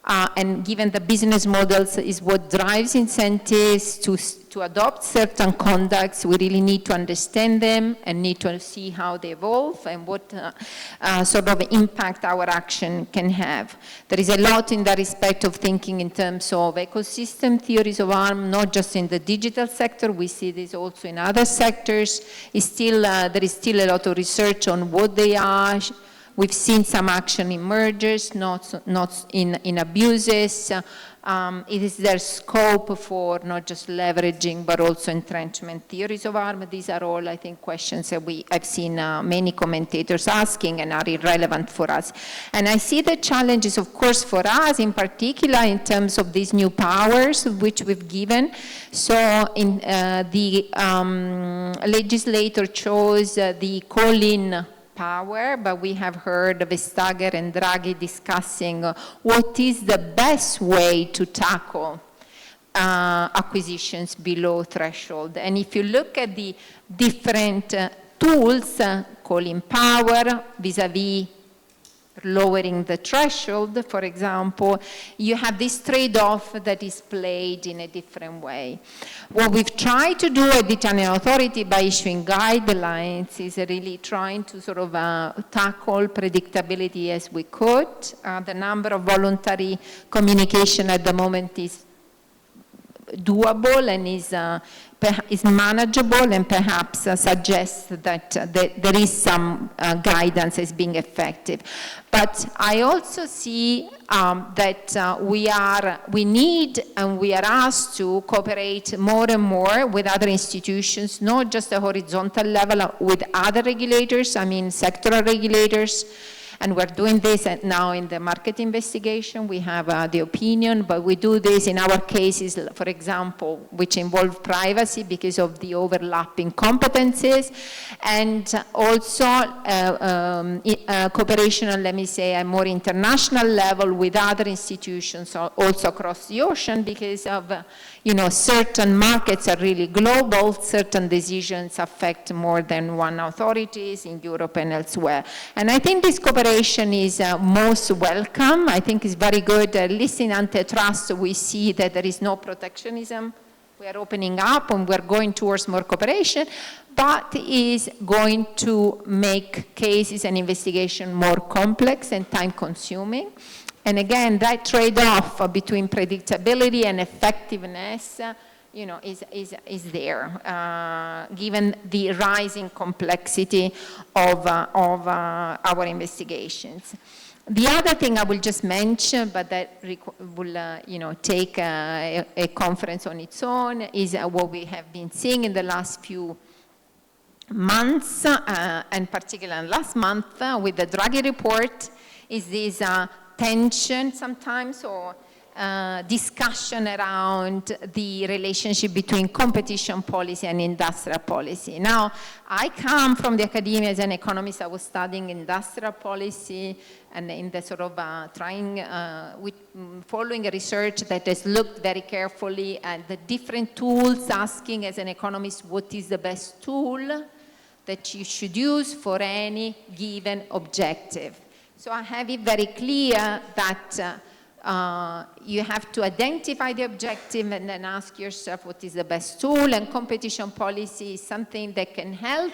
and given the business models is what drives incentives to adopt certain conducts, we really need to understand them and need to see how they evolve and what sort of impact our action can have. There is a lot in that respect of thinking in terms of ecosystem theories of harm, not just in the digital sector, we see this also in other sectors. There is still a lot of research on what they are. We've seen some action in mergers, not in abuses. It is their scope for not just leveraging, but also entrenchment theories of harm. These are all, I think, questions that I've seen many commentators asking and are irrelevant for us. And I see the challenges, of course, for us in particular in terms of these new powers which we've given. So in the legislator chose the call-in power, but we have heard Vestager and Draghi discussing what is the best way to tackle acquisitions below threshold. And if you look at the different tools, calling power vis-a-vis lowering the threshold, for example, you have this trade-off that is played in a different way. What we've tried to do at the Italian authority by issuing guidelines is really trying to sort of tackle predictability as we could. The number of voluntary communication at the moment is doable and is manageable, and perhaps suggests that there is some guidance as being effective. But I also see that we need and we are asked to cooperate more and more with other institutions, not just a horizontal level, with other regulators, I mean sectoral regulators. And we're doing this now in the market investigation. We have the opinion, but we do this in our cases, for example, which involve privacy because of the overlapping competencies, and also cooperation on, let me say, a more international level with other institutions also across the ocean because of, certain markets are really global, certain decisions affect more than one authorities in Europe and elsewhere. And I think this cooperation is most welcome. I think it's very good. At least in antitrust, we see that there is no protectionism. We are opening up and we're going towards more cooperation, but is going to make cases and investigation more complex and time-consuming. And again, that trade-off between predictability and effectiveness, is there, given the rising complexity of our investigations. The other thing I will just mention, but that will, take a conference on its own, is what we have been seeing in the last few months, and particularly last month with the Draghi report, is this tension sometimes or discussion around the relationship between competition policy and industrial policy. Now, I come from the academia as an economist. I was studying industrial policy and in the sort of following a research that has looked very carefully at the different tools, asking as an economist what is the best tool that you should use for any given objective. So I have it very clear that you have to identify the objective and then ask yourself what is the best tool, and competition policy is something that can help,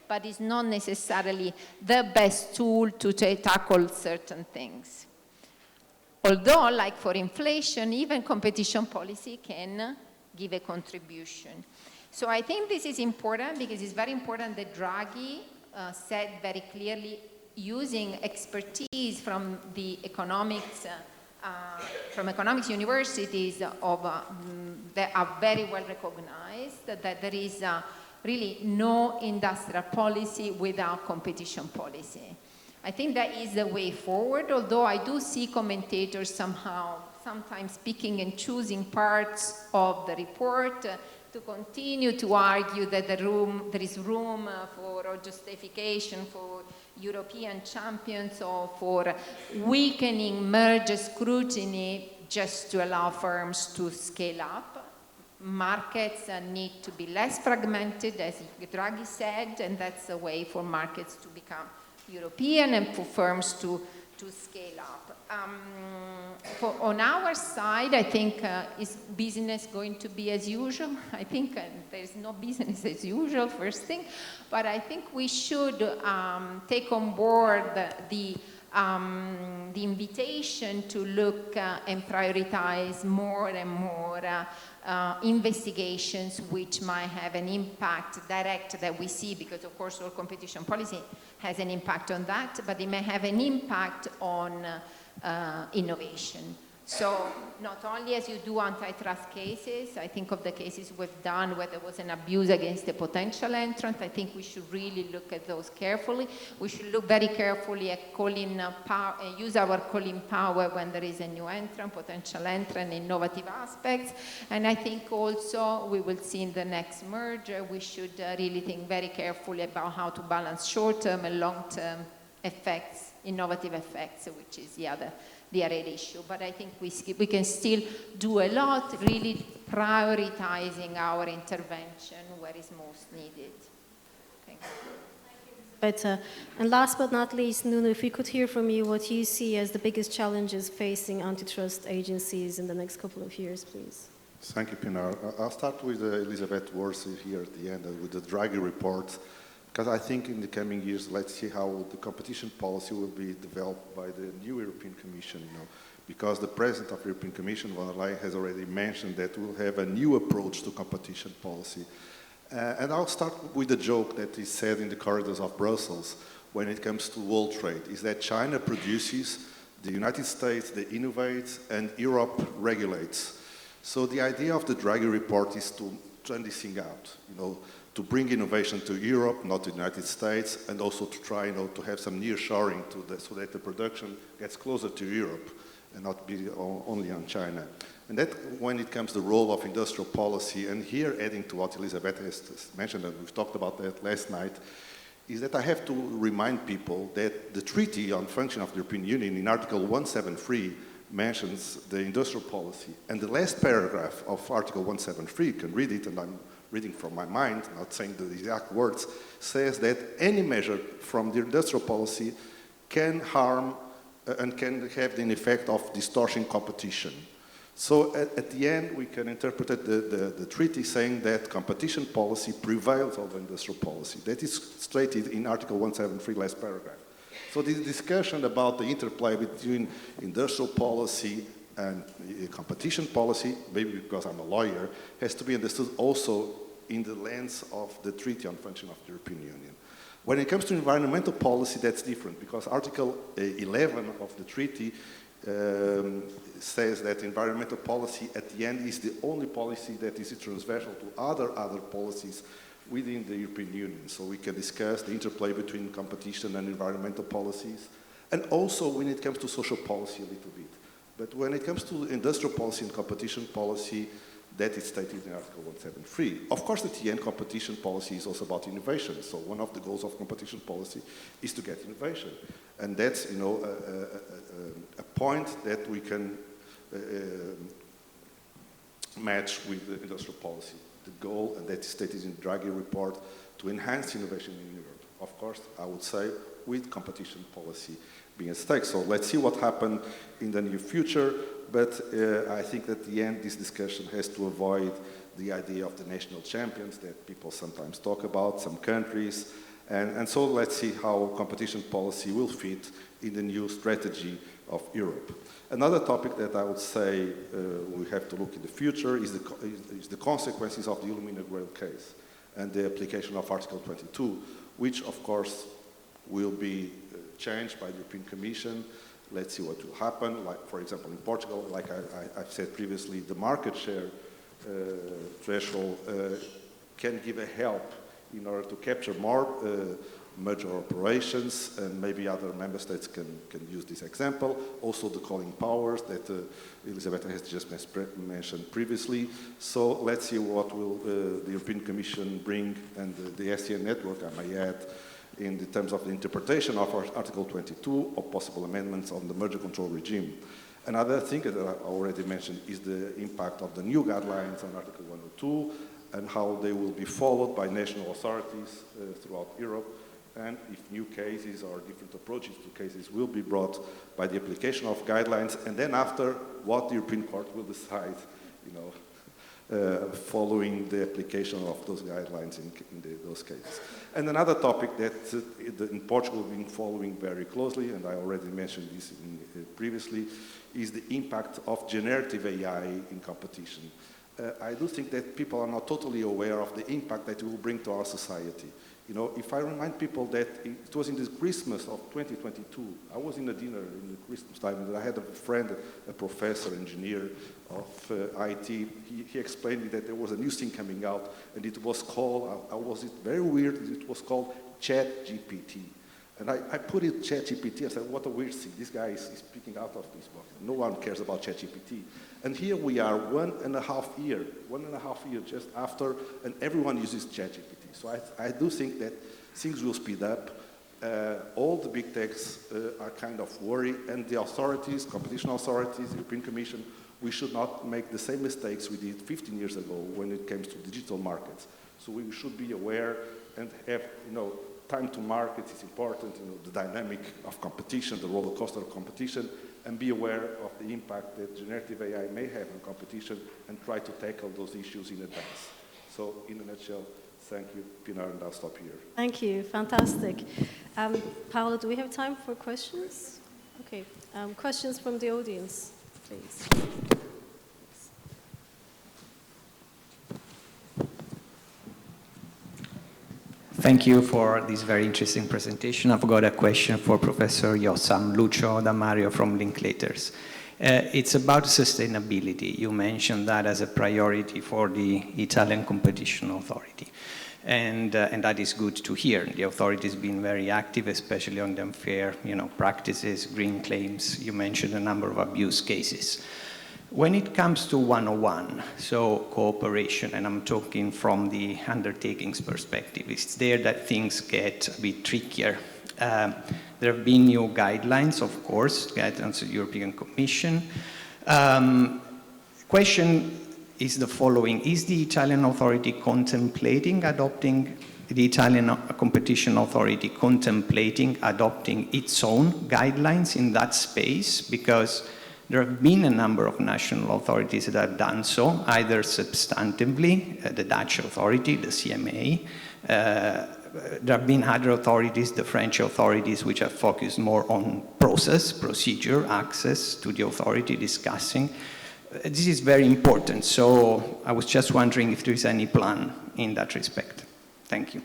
but is not necessarily the best tool to tackle certain things. Although, like for inflation, even competition policy can give a contribution. So I think this is important because it's very important that Draghi said very clearly, using expertise from the economics universities that are very well recognized, that there is really no industrial policy without competition policy. I think that is the way forward, although I do see commentators sometimes picking and choosing parts of the report to continue to argue that there is room for justification for European champions or for weakening merger scrutiny just to allow firms to scale up. Markets need to be less fragmented, as Draghi said, and that's the way for markets to become European and for firms to scale up. On our side, I think, is business going to be as usual? I think there's no business as usual, first thing, but I think we should take on board the invitation to look and prioritize more and more investigations which might have an impact direct that we see, because of course all competition policy has an impact on that, but it may have an impact on innovation. So not only as you do antitrust cases, I think of the cases we've done where there was an abuse against a potential entrant, I think we should really look at those carefully. We should look very carefully at use our calling power when there is a new entrant, potential entrant, innovative aspects. And I think also we will see in the next merger, we should really think very carefully about how to balance short-term and long-term effects, innovative effects, which is the other issue. But I think we can still do a lot, really prioritizing our intervention where is most needed. Thank you. Better. And last but not least, Nuno, if we could hear from you what you see as the biggest challenges facing antitrust agencies in the next couple of years, please. Thank you, Pinar. I'll start with Elizabeth Worsley here at the end with the Draghi report. Because I think in the coming years, let's see how the competition policy will be developed by the new European Commission, because the President of the European Commission, von der Leyen, has already mentioned that we'll have a new approach to competition policy. And I'll start with the joke that is said in the corridors of Brussels when it comes to world trade, is that China produces, the United States, they innovate, and Europe regulates. So the idea of the Draghi report is to turn this thing out, to bring innovation to Europe, not to the United States, and also to try to have some nearshoring so that the production gets closer to Europe and not be only on China. And that, when it comes to the role of industrial policy, and here adding to what Elisabeth has mentioned, and we've talked about that last night, is that I have to remind people that the Treaty on Function of the European Union in Article 173 mentions the industrial policy. And the last paragraph of Article 173, you can read it, and I'm reading from my mind, not saying the exact words, says that any measure from the industrial policy can harm and can have the effect of distorting competition. So at the end, we can interpret the treaty saying that competition policy prevails over industrial policy. That is stated in Article 173, last paragraph. So this discussion about the interplay between industrial policy and competition policy, maybe because I'm a lawyer, has to be understood also in the lens of the Treaty on Function of the European Union. When it comes to environmental policy, that's different, because Article 11 of the treaty says that environmental policy at the end is the only policy that is transversal to other policies within the European Union. So we can discuss the interplay between competition and environmental policies, and also when it comes to social policy a little bit. But when it comes to industrial policy and competition policy, that is stated in Article 173. Of course, at the end, competition policy is also about innovation. So one of the goals of competition policy is to get innovation. And that's, a point that we can match with the industrial policy. The goal, and that is stated in the Draghi report, to enhance innovation in Europe. Of course, I would say, with competition policy being at stake. So let's see what happens in the near future. But I think that at the end, this discussion has to avoid the idea of the national champions that people sometimes talk about, some countries. And so let's see how competition policy will fit in the new strategy of Europe. Another topic that I would say we have to look in the future is the consequences of the Illumina Grail case and the application of Article 22, which of course will be changed by the European Commission. Let's see what will happen. Like, for example, in Portugal, like I've said previously, the market share threshold can give a help in order to capture more merger operations, and maybe other member states can use this example. Also the calling powers that Elisabeth has just mentioned previously. So let's see what will the European Commission bring, and the SCN network, I may add, in the terms of the interpretation of Article 22 or possible amendments on the merger control regime. Another thing that I already mentioned is the impact of the new guidelines on Article 102 and how they will be followed by national authorities throughout Europe, and if new cases or different approaches to cases will be brought by the application of guidelines, and then after what the European Court will decide, following the application of those guidelines in those cases. And another topic that in Portugal we've been following very closely, and I already mentioned this previously, is the impact of generative AI in competition. I do think that people are not totally aware of the impact that it will bring to our society. If I remind people that it was in the Christmas of 2022, I was in a dinner in the Christmas time, and I had a friend, a professor, engineer of IT. He explained me that there was a new thing coming out, and it was called, very weird, it was called ChatGPT. And I put it ChatGPT, I said, what a weird thing, this guy is speaking out of this box. No one cares about ChatGPT. And here we are 1.5 years just after, and everyone uses ChatGPT. So I do think that things will speed up. All the big techs are kind of worried, and the authorities, competition authorities, the European Commission, we should not make the same mistakes we did 15 years ago when it comes to digital markets. So we should be aware and have, time to market is important, the dynamic of competition, the roller coaster of competition, and be aware of the impact that generative AI may have on competition and try to tackle those issues in advance. So in a nutshell, thank you, Pinar, and I'll stop here. Thank you, fantastic. Paola, do we have time for questions? Okay, questions from the audience, please. Thank you for this very interesting presentation. I've got a question for Professor Yossam, Lucio Damario from Linklaters. It's about sustainability. You mentioned that as a priority for the Italian Competition Authority. And that is good to hear. The authorities have been very active, especially on the unfair practices, green claims. You mentioned a number of abuse cases. When it comes to 101, so cooperation, and I'm talking from the undertakings perspective, it's there that things get a bit trickier. There have been new guidelines, of course, guidelines of the European Commission. Question is the following: is the Italian authority contemplating adopting, the Italian competition authority contemplating adopting its own guidelines in that space? Because there have been a number of national authorities that have done so, either substantively, the Dutch authority, the CMA. There have been other authorities, the French authorities, which have focused more on process, procedure, access to the authority, discussing. This is very important, so I was just wondering if there is any plan in that respect. Thank you.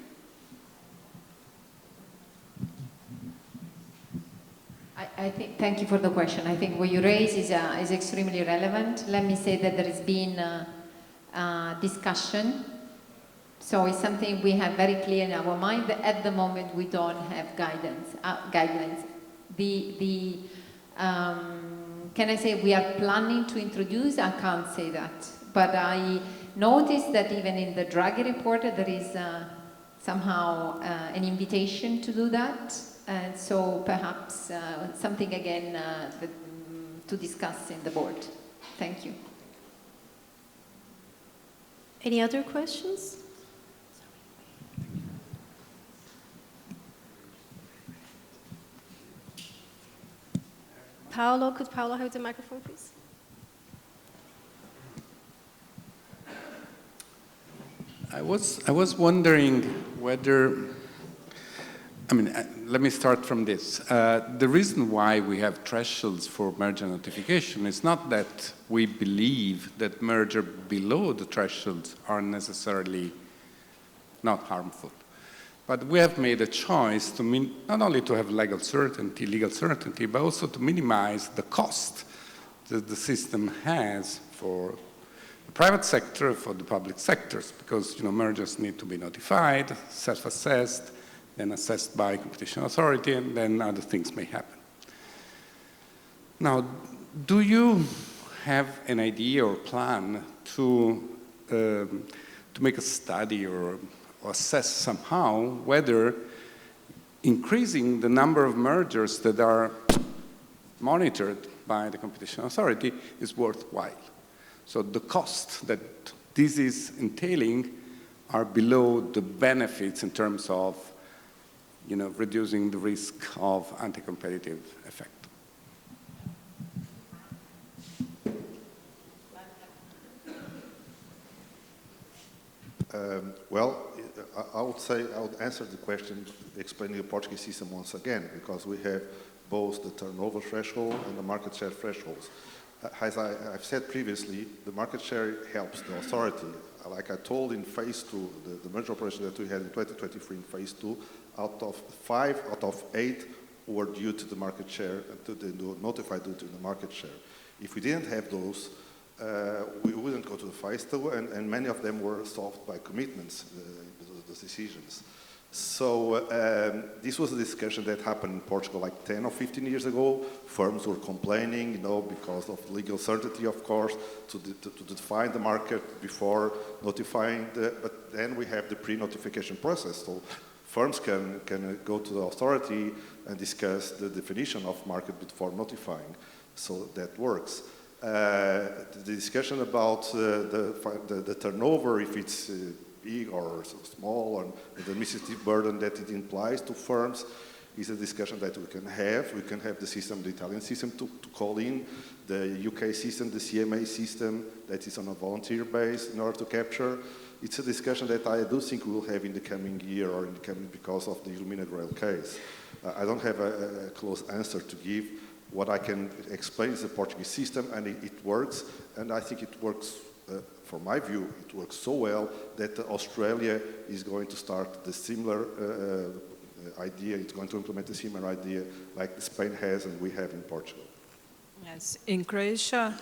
Thank you for the question. I think what you raise is extremely relevant. Let me say that there has been discussion. So it's something we have very clear in our mind, that at the moment we don't have guidelines. Can I say we are planning to introduce? I can't say that. But I noticed that even in the Draghi report, there is somehow an invitation to do that. And so perhaps something again to discuss in the board. Thank you. Any other questions? Paolo, could Paolo hold the microphone, please? I was wondering whether, let me start from this. The reason why we have thresholds for merger notification is not that we believe that merger below the thresholds are necessarily not harmful. But we have made a choice to not only to have legal certainty, but also to minimize the cost that the system has for the private sector, for the public sectors, because mergers need to be notified, self-assessed, then assessed by competition authority, and then other things may happen. Now, do you have an idea or plan to make a study or assess somehow whether increasing the number of mergers that are monitored by the competition authority is worthwhile? So the cost that this is entailing are below the benefits in terms of reducing the risk of anti-competitive effect. Well, I would answer the question explaining the Portuguese system once again, because we have both the turnover threshold and the market share thresholds. As I've said previously, the market share helps the authority. Like I told in phase 2, the merger operation that we had in 2023 in phase 2, 5 out of 8 were due to the market share, notified due to the market share. If we didn't have those, we wouldn't go to the phase 2, and many of them were solved by commitments, the decisions. So this was a discussion that happened in Portugal like 10 or 15 years ago. Firms were complaining, because of legal certainty, of course, to define the market before notifying. But then we have the pre-notification process. So firms can go to the authority and discuss the definition of market before notifying. So that works. The discussion about the turnover, if it's big or small, and the administrative burden that it implies to firms, is a discussion that we can have. We can have the system, the Italian system, to call in, the UK system, the CMA system, that is on a volunteer base in order to capture. It's a discussion that I do think we will have in the coming year or in the coming, because of the Illumina Grail case. I don't have a close answer to give. What I can explain is the Portuguese system, and it works, and I think it works. From my view, it works so well that Australia is going to start the similar idea. It's going to implement a similar idea like Spain has and we have in Portugal. Yes, in Croatia,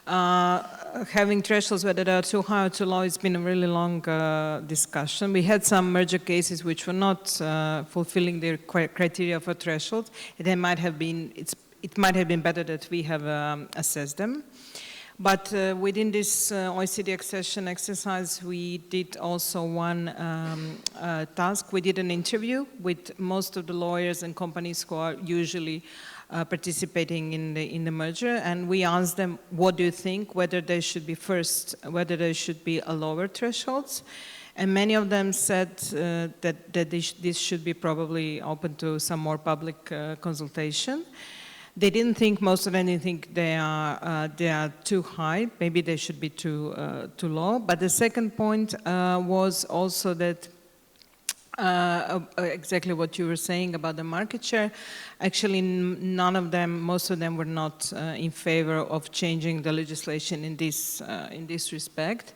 Having thresholds, whether they are too high or too low, it's been a really long discussion. We had some merger cases which were not fulfilling their criteria for thresholds. It might have been better that we have assessed them. But within this OECD accession exercise, we did also one task. We did an interview with most of the lawyers and companies who are usually participating in the merger, and we asked them, what do you think, whether there should be a lower thresholds? And many of them said that this should be probably open to some more public consultation. They didn't think, most of them didn't think they are too high, maybe they should be too low. But the second point was also that exactly what you were saying about the market share. Actually, most of them were not in favor of changing the legislation in this respect.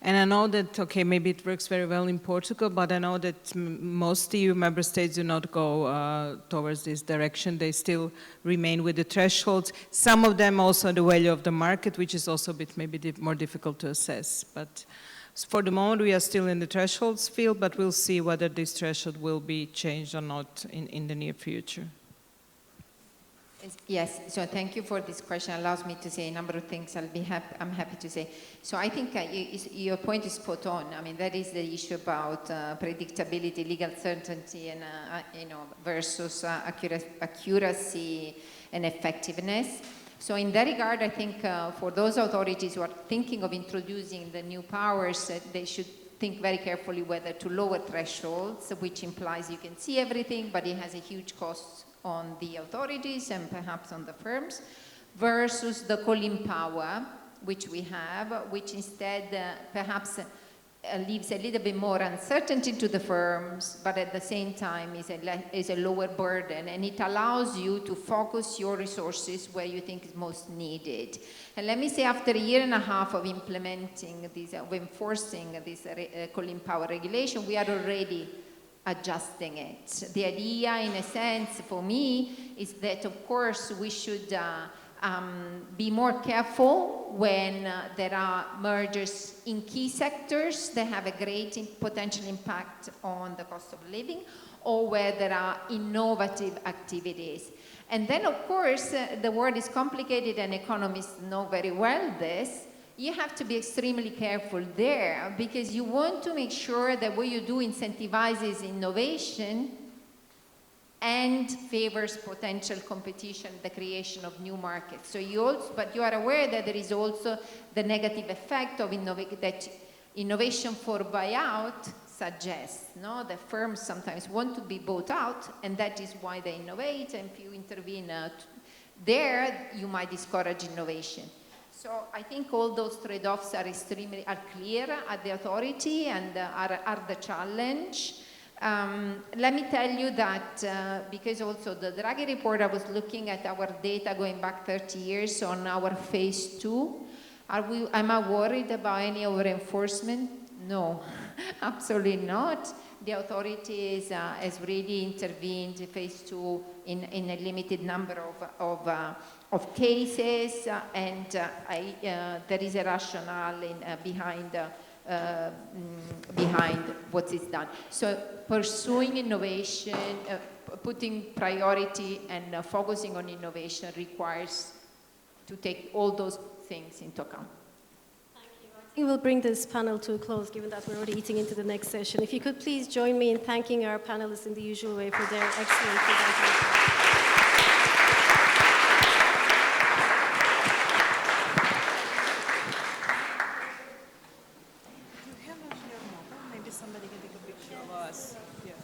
And I know that, okay, maybe it works very well in Portugal, but I know that most EU member states do not go towards this direction. They still remain with the thresholds. Some of them also the value of the market, which is also a bit maybe more difficult to assess. But for the moment, we are still in the thresholds field, but we'll see whether this threshold will be changed or not in the near future. Yes, so thank you for this question. It allows me to say a number of things I'm happy to say. So I think your point is spot on. I mean, that is the issue about predictability, legal certainty, and versus accuracy and effectiveness. So in that regard, I think for those authorities who are thinking of introducing the new powers, they should think very carefully whether to lower thresholds, which implies you can see everything, but it has a huge cost on the authorities and perhaps on the firms, versus the calling power, which we have, which instead perhaps leaves a little bit more uncertainty to the firms, but at the same time is a lower burden, and it allows you to focus your resources where you think is most needed. And let me say, after a year and a half of implementing this, of enforcing this calling power regulation, we are already adjusting it. The idea, in a sense, for me, is that, of course, we should be more careful when there are mergers in key sectors that have a great potential impact on the cost of living, or where there are innovative activities. And then, of course, the world is complicated, and economists know very well this. You have to be extremely careful there, because you want to make sure that what you do incentivizes innovation and favors potential competition, the creation of new markets. So but you are aware that there is also the negative effect of that innovation for buyout suggests. No? The firms sometimes want to be bought out, and that is why they innovate, and if you intervene there, you might discourage innovation. So I think all those trade-offs are clear at the authority and are the challenge. Let me tell you that because also the Draghi report, I was looking at our data going back 30 years on our phase 2. Am I worried about any over-enforcement? No, absolutely not. The authority has really intervened in phase 2 in a limited number of cases, and there is a rationale behind what is done. So pursuing innovation, putting priority and focusing on innovation requires to take all those things into account. I think we'll bring this panel to a close, given that we're already eating into the next session. If you could please join me in thanking our panelists in the usual way for their excellent presentation. Maybe somebody can take a picture of us. Yes.